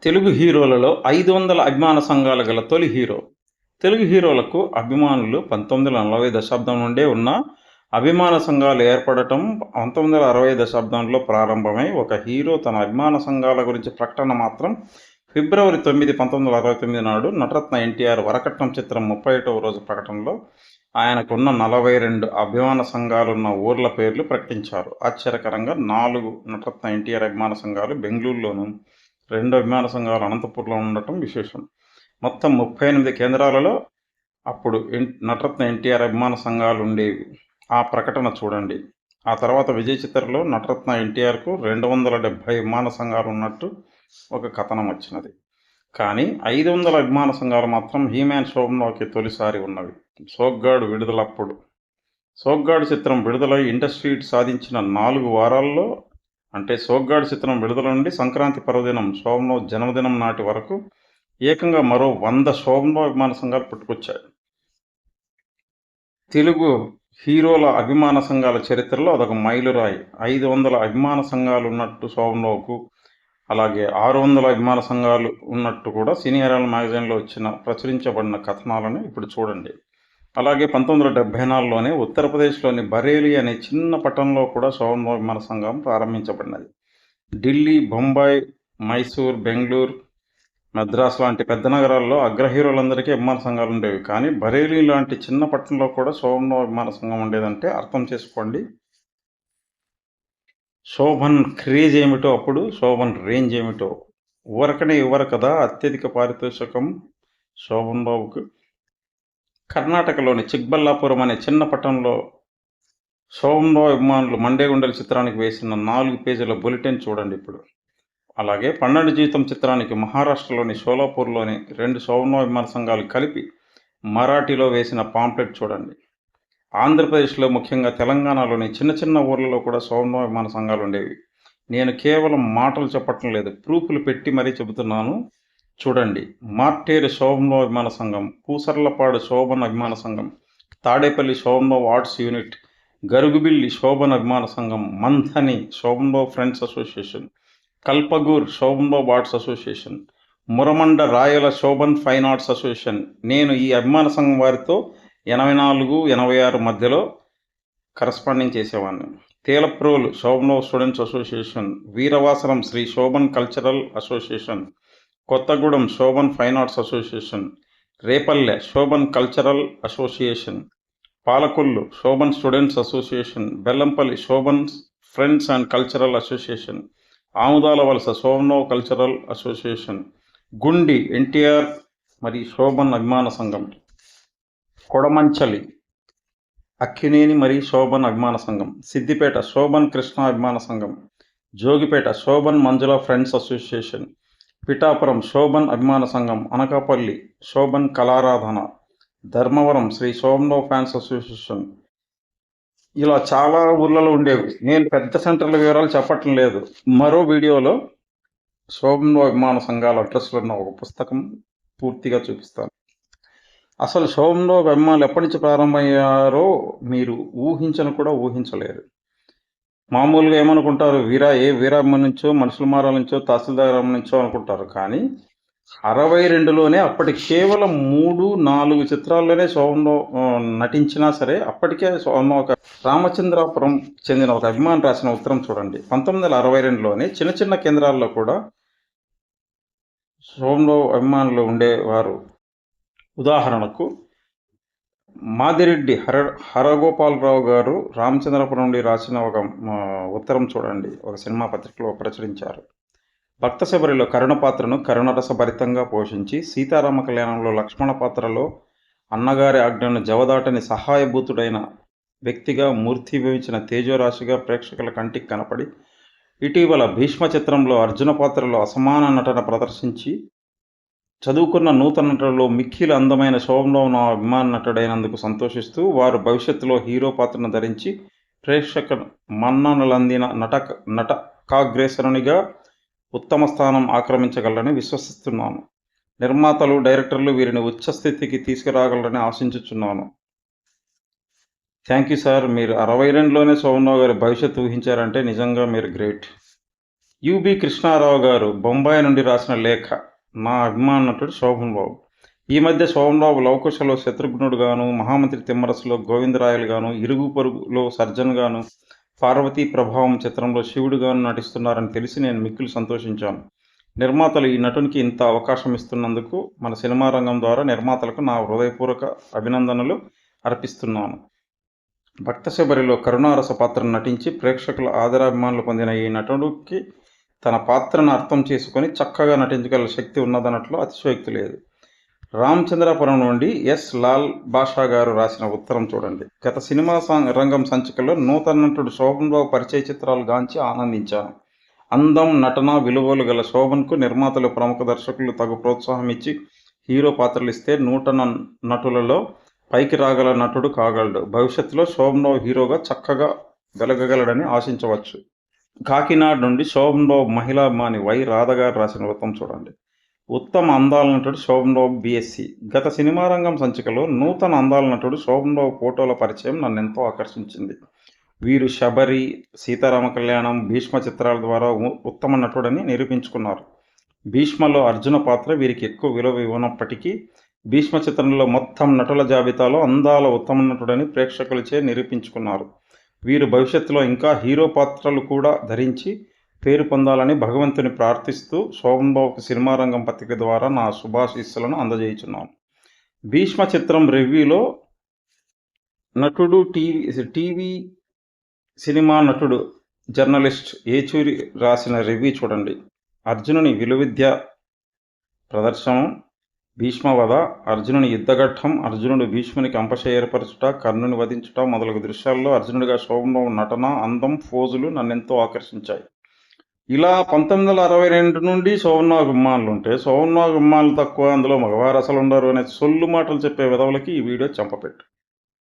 తెలుగు హీరోలలో 500 అభిమాన సంఘాలు గల తొలి హీరో. తెలుగు హీరోలకు అభిమానులు 1940 దశాబ్దం నుండే ఉన్న అభిమాన సంఘాలు ఏర్పడటం 1960 దశాబ్దంలో ప్రారంభమై, ఒక హీరో తన అభిమాన సంఘాల గురించి ప్రకటన మాత్రం ఫిబ్రవరి 9, 1969 నాడు నటరత్న ఎన్టీఆర్ వరకట్నం చిత్రం 31వ రోజు ప్రకటనలో ఆయనకున్న 42 అభిమాన సంఘాలున్న ఊర్ల పేర్లు ప్రకటించారు. ఆశ్చర్యకరంగా 4 నటరత్న ఎన్టీఆర్ అభిమాన సంఘాలు బెంగళూరులోను, 2 అభిమాన సంఘాలు అనంతపూర్లో ఉండటం విశేషం. మొత్తం 38 కేంద్రాలలో అప్పుడు నటరత్న ఎన్టీఆర్ అభిమాన సంఘాలు ఉండేవి. ఆ ప్రకటన చూడండి. ఆ తర్వాత విజయ్ చిత్రలో నటరత్న ఎన్టీఆర్కు 270 అభిమాన సంఘాలు ఉన్నట్టు ఒక కథనం వచ్చినది. కానీ 500 అభిమాన సంఘాలు మాత్రం హీమ్యాన్ శోభన్బాబుకి తొలిసారి ఉన్నవి. సోగ్గాడు విడుదలప్పుడు. సోగ్గాడు చిత్రం విడుదలై ఇండస్ట్రీ సాధించిన 4 వారాల్లో, అంటే సోగ్గాడు చిత్రం విడుదల నుండి సంక్రాంతి పర్వదినం శోభన్బాబు జన్మదినం నాటి వరకు ఏకంగా మరో 100 శోభన్బాబు అభిమాన సంఘాలు పుట్టుకొచ్చాయి. తెలుగు హీరోల అభిమాన సంఘాల చరిత్రలో అదొక మైలురాయి. 500 అభిమాన సంఘాలు ఉన్నట్టు శోభన్బాబుకు, అలాగే 600 అభిమాన సంఘాలు ఉన్నట్టు కూడా సినీ హెరాల్డ్ మ్యాగజైన్లో ప్రచురించబడిన కథనాలను ఇప్పుడు చూడండి. అలాగే 1974లోనే ఉత్తరప్రదేశ్లోని బరేలీ అనే చిన్న పట్టణంలో కూడా శోభన్బాబు అభిమాన సంఘం ప్రారంభించబడినది. ఢిల్లీ, బొంబాయి, మైసూర్, బెంగళూరు, మద్రాస్ లాంటి పెద్ద నగరాల్లో అగ్ర హీరోలందరికీ అభిమాన సంఘాలు ఉండేవి. కానీ బరేలీ లాంటి చిన్న పట్టణంలో కూడా శోభన్బాబు అభిమాన సంఘం ఉండేదంటే అర్థం చేసుకోండి శోభన్ క్రేజ్ ఏమిటో, అప్పుడు శోభన్ రేంజ్ ఏమిటో. ఊరకనే ఇవ్వరు కదా అత్యధిక పారితోషికం శోభన్ బాబుకు. కర్ణాటకలోని చిక్బల్లాపురం అనే చిన్న పట్టణంలో శోభన్ బాబు అభిమానులు మండేగుండల చిత్రానికి వేసిన 4 పేజీల బులెటిన్ చూడండి ఇప్పుడు. అలాగే 12 జీవితం చిత్రానికి మహారాష్ట్రలోని షోలాపూర్లోని 2 శోభన్ బాబు అభిమాన సంఘాలు కలిపి మరాఠీలో వేసిన పాంప్లెట్ చూడండి. ఆంధ్రప్రదేశ్లో, ముఖ్యంగా తెలంగాణలోని చిన్న చిన్న ఊర్లలో కూడా శోభన్ బాబు అభిమాన సంఘాలు ఉండేవి. నేను కేవలం మాటలు చెప్పటం లేదు, ప్రూఫ్లు పెట్టి మరీ చెబుతున్నాను చూడండి. మార్టేరు శోభన్ బాబు అభిమాన సంఘం, పూసర్లపాడు శోభన్ అభిమాన సంఘం, తాడేపల్లి శోభన్ బాబు ఆర్ట్స్ యూనిట్, గరుగుబిల్లి శోభన్ అభిమాన సంఘం, మంథని శోభన్ బాబు ఫ్రెండ్స్ అసోసియేషన్, కల్పగూర్ శోభన్ బాబు ఆర్ట్స్ అసోసియేషన్, మురమండ రాయల శోభన్ ఫైన్ ఆర్ట్స్ అసోసియేషన్. నేను ఈ అభిమాన సంఘం వారితో 84, 86 మధ్యలో కరస్పాండింగ్ చేసేవాడిని. Telaprolu Sobhan Babu students association, Veeravasaram Sri Sobhan cultural association, Kothagudem Sobhan fine arts association, Repalle Sobhan cultural association, Palakollu Sobhan students association, Bellampalli Sobhan friends and cultural association, Amudala Valasa Sobhan Babu cultural association, గుండి ఎన్టీఆర్ మరియు శోభన్ అభిమాన సంఘం, కొడమంచలి అక్కినేని మరియు శోభన్ అభిమాన సంఘం, సిద్దిపేట శోభన్ కృష్ణ అభిమాన సంఘం, జోగిపేట శోభన్ మంజుల ఫ్రెండ్స్ అసోసియేషన్, పిఠాపురం శోభన్ అభిమాన సంఘం, అనకాపల్లి శోభన్ కళారాధన, ధర్మవరం శ్రీ శోభన్ బాబు ఫ్యాన్స్ అసోసియేషన్. ఇలా చాలా ఊర్లలో ఉండేవి. నేను పెద్ద సెంటర్ల వివరాలు చెప్పటం లేదు. మరో వీడియోలో శోభన్ బాబు అభిమాన సంఘాల అడ్రస్లో ఉన్న ఒక పుస్తకం పూర్తిగా చూపిస్తాను. అసలు శోభన్ బాబు అభిమానులు ఎప్పటి నుంచి ప్రారంభమయ్యారో మీరు ఊహించను కూడా ఊహించలేరు. మామూలుగా ఏమనుకుంటారు, వీరాభిమాని నుంచో, మనుషుల మారాల నుంచో, తహసీల్దార్ నుంచో అనుకుంటారు. కానీ 62లోనే అప్పటి కేవలం 3-4 చిత్రాల్లోనే శోభన్ బాబు నటించినా సరే, అప్పటికే ఒక రామచంద్రాపురం చెందిన ఒక అభిమాని రాసిన ఉత్తరం చూడండి. 1962లోనే చిన్న చిన్న కేంద్రాల్లో కూడా శోభన్ బాబు అభిమానులు ఉండేవారు. ఉదాహరణకు మాదిరెడ్డి హరగోపాలరావు గారు రామచంద్రపురం నుండి రాసిన ఒక ఉత్తరం చూడండి, ఒక సినిమా పత్రికలో ప్రచురించారు. భక్త శబరిలో కరుణ పాత్రను కరుణరసభరితంగా పోషించి, సీతారామ కళ్యాణంలో లక్ష్మణ పాత్రలో అన్నగారి ఆజ్ఞను జవదాటని సహాయభూతుడైన వ్యక్తిగా మూర్తిభవించిన తేజోరాశిగా ప్రేక్షకుల కంటికి కనపడి, ఇటీవల భీష్మ చిత్రంలో అర్జున పాత్రలో అసమాన నటన ప్రదర్శించి, చదువుకున్న నూతన నటులలో మిక్కిలి అందమైన శోభన్ బాబు నా అభిమాన నటుడైనందుకు సంతోషిస్తూ, వారు భవిష్యత్తులో హీరో పాత్రను ధరించి ప్రేక్షక మన్ననలందిన నటకాగ్రేసరునిగా ఉత్తమ స్థానం ఆక్రమించగలరని విశ్వసిస్తున్నాను. నిర్మాతలు, డైరెక్టర్లు వీరిని ఉచ్చస్థితికి తీసుకురాగలరని ఆశించుచున్నాను. Thank you sir. మీరు 62లోనే శోభన్ బాబు గారి భవిష్యత్తు ఊహించారంటే నిజంగా మీరు గ్రేట్. యుబి కృష్ణారావు గారు బొంబాయి నుండి రాసిన లేఖ. నా అభిమాన నటుడు శోభన్ బాబు. ఈ మధ్య శోభన్ బాబు లవకుశలో శత్రుఘ్నుడు గాను, మహామంత్రి తిమ్మరసులో గోవిందరాయలు గాను, ఇరుగు పొరుగులో సర్జన్ గాను, పార్వతీ ప్రభావం చిత్రంలో శివుడు గాను నటిస్తున్నారని తెలిసి నేను మిక్కిలి సంతోషించాను. నిర్మాతలు ఈ నటునికి ఇంత అవకాశం ఇస్తున్నందుకు మన సినిమా రంగం ద్వారా నిర్మాతలకు నా హృదయపూర్వక అభినందనలు అర్పిస్తున్నాను. భక్త శబరిలో కరుణారస పాత్రను నటించి ప్రేక్షకుల ఆదరాభిమానులు పొందిన ఈ నటుడికి తన పాత్రను అర్థం చేసుకొని చక్కగా నటించగల శక్తి ఉన్నదన్నట్లు అతిశయోక్తి లేదు. రామచంద్రాపురం నుండి ఎస్ లాల్ బాషా గారు రాసిన ఉత్తరం చూడండి. గత సినిమా రంగం సంచికలో నూతన నటుడు శోభన్ బాబు పరిచయ చిత్రాలు గాంచి ఆనందించాను. అందం, నటన, విలువలు గల శోభన్కు నిర్మాతలు, ప్రముఖ దర్శకులు తగు ప్రోత్సాహం ఇచ్చి హీరో పాత్రలు ఇస్తే నూతన నటులలో పైకి రాగల నటుడు కాగలడు. భవిష్యత్తులో శోభన్ బాబు హీరోగా చక్కగా వెలగగలడని ఆశించవచ్చు. కాకినాడ నుండి శోభన్ బాబు మహిళాభిమాని వై రాధ గారు రాసిన ఉత్తరం చూడండి. ఉత్తమ అందాల నటుడు శోభన్ బాబు బిఎస్సి. గత సినిమా రంగం సంచికలో నూతన అందాల నటుడు శోభన్ బాబు ఫోటోల పరిచయం నన్నెంతో ఆకర్షించింది. వీరు శబరి, సీతారామ కళ్యాణం, భీష్మ చిత్రాల ద్వారా ఉత్తమ నటుడని నిరూపించుకున్నారు. భీష్మలో అర్జున పాత్ర వీరికి ఎక్కువ విలువ ఇవ్వనప్పటికీ భీష్మ చిత్రంలో మొత్తం నటుల జాబితాలో అందాల ఉత్తమ నటుడని ప్రేక్షకులచే నిరూపించుకున్నారు. వీరు భవిష్యత్తులో ఇంకా హీరో పాత్రలు కూడా ధరించి పేరు పొందాలని భగవంతుని ప్రార్థిస్తూ శోభన్ బాబుకు సినిమా రంగం పత్రిక ద్వారా నా శుభాశీస్సులను అందజేయుచున్నాను. భీష్మ చిత్రం రివ్యూలో నటుడు, టీవీ సినిమా నటుడు, జర్నలిస్ట్ ఏచూరి రాసిన రివ్యూ చూడండి. అర్జునుని విలువిద్య ప్రదర్శనం, భీష్మవధ, అర్జునుని యుద్ధఘట్టం, అర్జునుడు భీష్మునికి అంపశ ఏర్పరచుట, కర్ణుని వధించుట మొదలగు దృశ్యాల్లో అర్జునుడిగా శోభన్ బాబు నటన, అందం, ఫోజులు నన్నెంతో ఆకర్షించాయి. ఇలా 1962 నుండి శోభన్ బాబు అభిమానులు ఉంటే శోభన్ బాబు అభిమానులు తక్కువ, అందులో మగవారు అసలు ఉండరు అనే సొల్లు మాటలు చెప్పే విధవులకి ఈ వీడియో చెంపపెట్టు.